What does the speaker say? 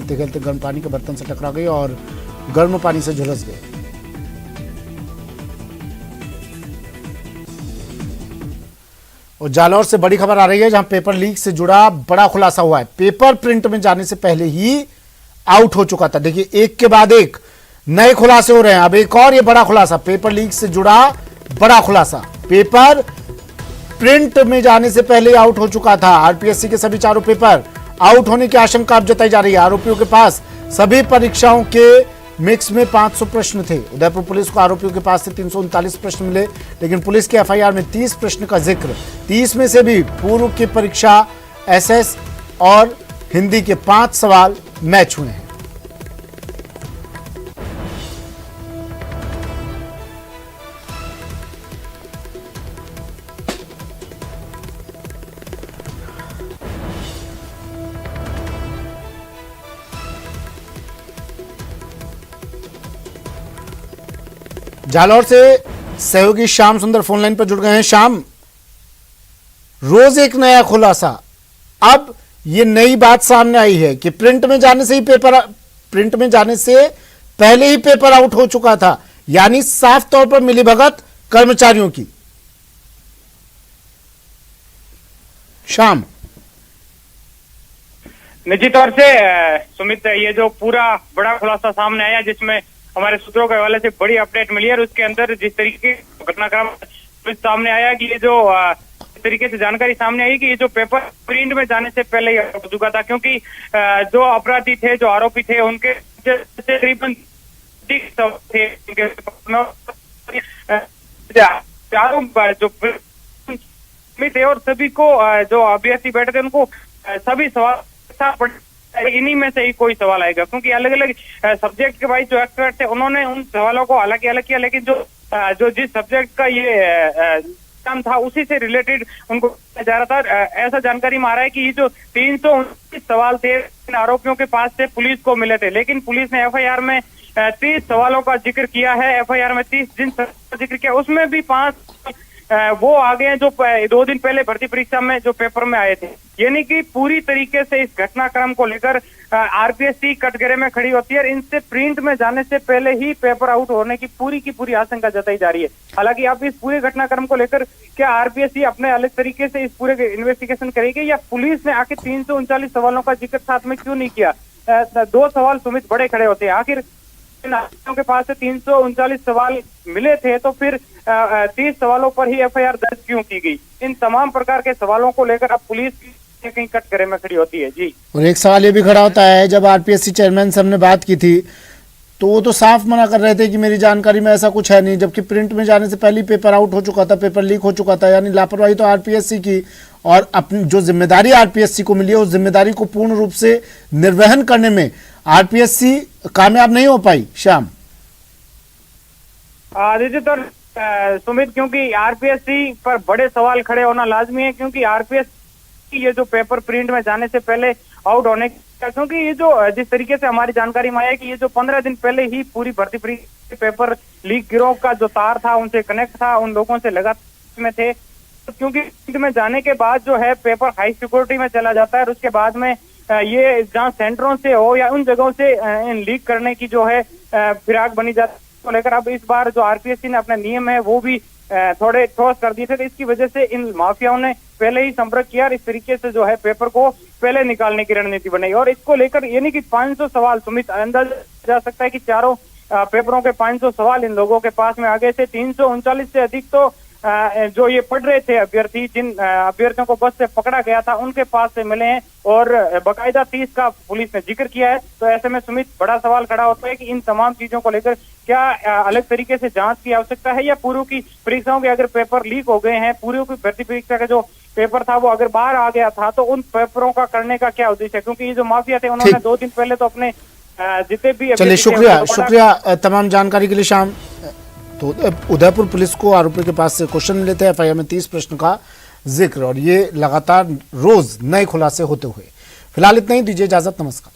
खेलते खेलते गर्म पानी के बर्तन से टकरा गए और गर्म पानी से झुलस गए। और जालौर से बड़ी खबर आ रही है, जहां पेपर लीक से जुड़ा बड़ा खुलासा हुआ है। पेपर प्रिंट में जाने से पहले ही आउट हो चुका था। देखिए, एक के बाद एक नए खुलासे हो रहे हैं। अब एक और ये बड़ा खुलासा, पेपर लीक से जुड़ा बड़ा खुलासा। पेपर प्रिंट में जाने से पहले आउट हो चुका था। आरपीएससी के सभी चारों पेपर आउट होने की आशंका अब जताई जा रही है। आरोपियों के पास सभी परीक्षाओं के मिक्स में 500 प्रश्न थे। उदयपुर पुलिस को आरोपियों के पास से 339 प्रश्न मिले, लेकिन पुलिस के एफआईआर में 30 प्रश्न का जिक्र। 30 में से भी पूर्व की परीक्षा एसएस और हिंदी के 5 सवाल मैच हुए हैं। जालौर से सहयोगी श्याम सुंदर फोन लाइन पर जुड़ गए हैं। श्याम, रोज एक नया खुलासा। अब ये नई बात सामने आई है कि प्रिंट में जाने से पहले ही पेपर आउट हो चुका था, यानी साफ तौर पर मिलीभगत कर्मचारियों की। श्याम, निश्चित तौर से सुमित, ये जो पूरा बड़ा खुलासा सामने आया, जिसमें हमारे सूत्रों के हवाले से बड़ी अपडेट मिली है, और उसके अंदर जिस तरीके घटनाक्रम सामने आया कि ये जो इस तरीके से जानकारी सामने आई कि ये जो पेपर प्रिंट में जाने से पहले ही हो चुका था, क्योंकि जो अपराधी थे, जो आरोपी थे, उनके तकरीबन थे चारों जो थे, और सभी को जो अभ्यर्थी बैठे थे उनको सभी सवाल इन्हीं में से ही कोई सवाल आएगा, क्योंकि अलग अलग सब्जेक्ट के भाई जो एक्सपर्ट थे उन्होंने उन सवालों को हालांकि अलग किया, लेकिन जो जिस सब्जेक्ट का ये काम था उसी से रिलेटेड उनको जा रहा था। ऐसा जानकारी में आ रहा है कि ये जो 329 सवाल थे आरोपियों के पास से पुलिस को मिले थे, लेकिन पुलिस ने एफआईआर में 30 सवालों का जिक्र किया है। एफआईआर में 30 जिन सवालों का जिक्र किया उसमें भी 5 वो आ गए हैं जो 2 दिन पहले भर्ती परीक्षा में जो पेपर में आए थे। यानी कि पूरी तरीके से इस घटनाक्रम को लेकर आरपीएससी कटघरे में खड़ी होती है, और इनसे प्रिंट में जाने से पहले ही पेपर आउट होने की पूरी आशंका जताई जा रही है। हालांकि अब इस पूरे घटनाक्रम को लेकर क्या आरपीएससी अपने अलग तरीके से इस पूरे इन्वेस्टिगेशन करेगी, या पुलिस ने आखिर 339 सवालों का जिक्र साथ में क्यों नहीं किया? 2 सवाल सुमित बड़े खड़े होते हैं। आखिर इन आरोपियों के पास से 339 सवाल मिले थे, तो फिर 30 सवालों पर ही एफआईआर दर्ज क्यों की गई? इन तमाम प्रकार के सवालों को लेकर अब पुलिस कहीं कटघरे में खड़ी होती है। जी, और एक सवाल ये भी खड़ा होता है, जब आरपीएससी चेयरमैन से हमने बात की थी तो वो तो साफ मना कर रहे थे कि मेरी जानकारी में ऐसा कुछ है नहीं, जबकि प्रिंट में जाने से पहले पेपर आउट हो चुका था, पेपर लीक हो चुका था। यानी लापरवाही तो आरपीएससी की, और अपनी जो जिम्मेदारी आरपीएससी को मिली है उस जिम्मेदारी को पूर्ण रूप से निर्वहन करने में आरपीएससी कामयाब नहीं हो पाई। श्याम, तो सुमित, क्योंकि आरपीएससी पर बड़े सवाल खड़े होना लाजमी है, क्योंकि आरपीएससी ये जो पेपर प्रिंट में जाने से पहले आउट होने का, क्योंकि ये जो जिस तरीके से हमारी जानकारी में आया कि ये जो 15 दिन पहले ही पूरी भर्ती परीक्षा पेपर लीक गिरोह का जो तार था उनसे कनेक्ट था, उन लोगों से लगातार में थे, क्योंकि प्रिंट में जाने के बाद जो है पेपर हाई सिक्योरिटी में चला जाता है, और उसके बाद में ये जहाँ सेंटरों से हो या उन जगहों से लीक करने की जो है फिराक बनी जाती है। तो लेकर अब इस बार जो आरपीएससी ने अपने नियम है वो भी थोड़े ठोस कर दिए थे, तो इसकी वजह से इन माफियाओं ने पहले ही संपर्क किया और इस तरीके से जो है पेपर को पहले निकालने की रणनीति बनाई। और इसको लेकर यानी कि 500 सवाल सुमित, अंदाजा जा सकता है कि चारों पेपरों के 500 सवाल इन लोगों के पास में आ गए थे। 339 से अधिक तो जो ये पढ़ रहे थे अभ्यर्थी, जिन अभ्यर्थियों को बस से पकड़ा गया था उनके पास से मिले हैं, और बाकायदा 30 का पुलिस ने जिक्र किया है। तो ऐसे में सुमित बड़ा सवाल खड़ा होता है कि इन तमाम चीजों को लेकर क्या अलग तरीके से जांच की आवश्यकता है, या पूर्व की परीक्षाओं के अगर पेपर लीक हो गए हैं, पूर्व की भर्ती परीक्षा का जो पेपर था वो अगर बाहर आ गया था, तो उन पेपरों का करने का क्या उद्देश्य है? क्योंकि ये जो माफिया थे उन्होंने 2 दिन पहले तो अपने जितने भी, चलिए शुक्रिया तमाम जानकारी के लिए श्याम। तो उदयपुर पुलिस को आरोपी के पास से क्वेश्चन मिले थे, एफआईआर में 30 प्रश्न का जिक्र, और ये लगातार रोज नए खुलासे होते हुए। फिलहाल इतना ही, दीजिए इजाजत, नमस्कार।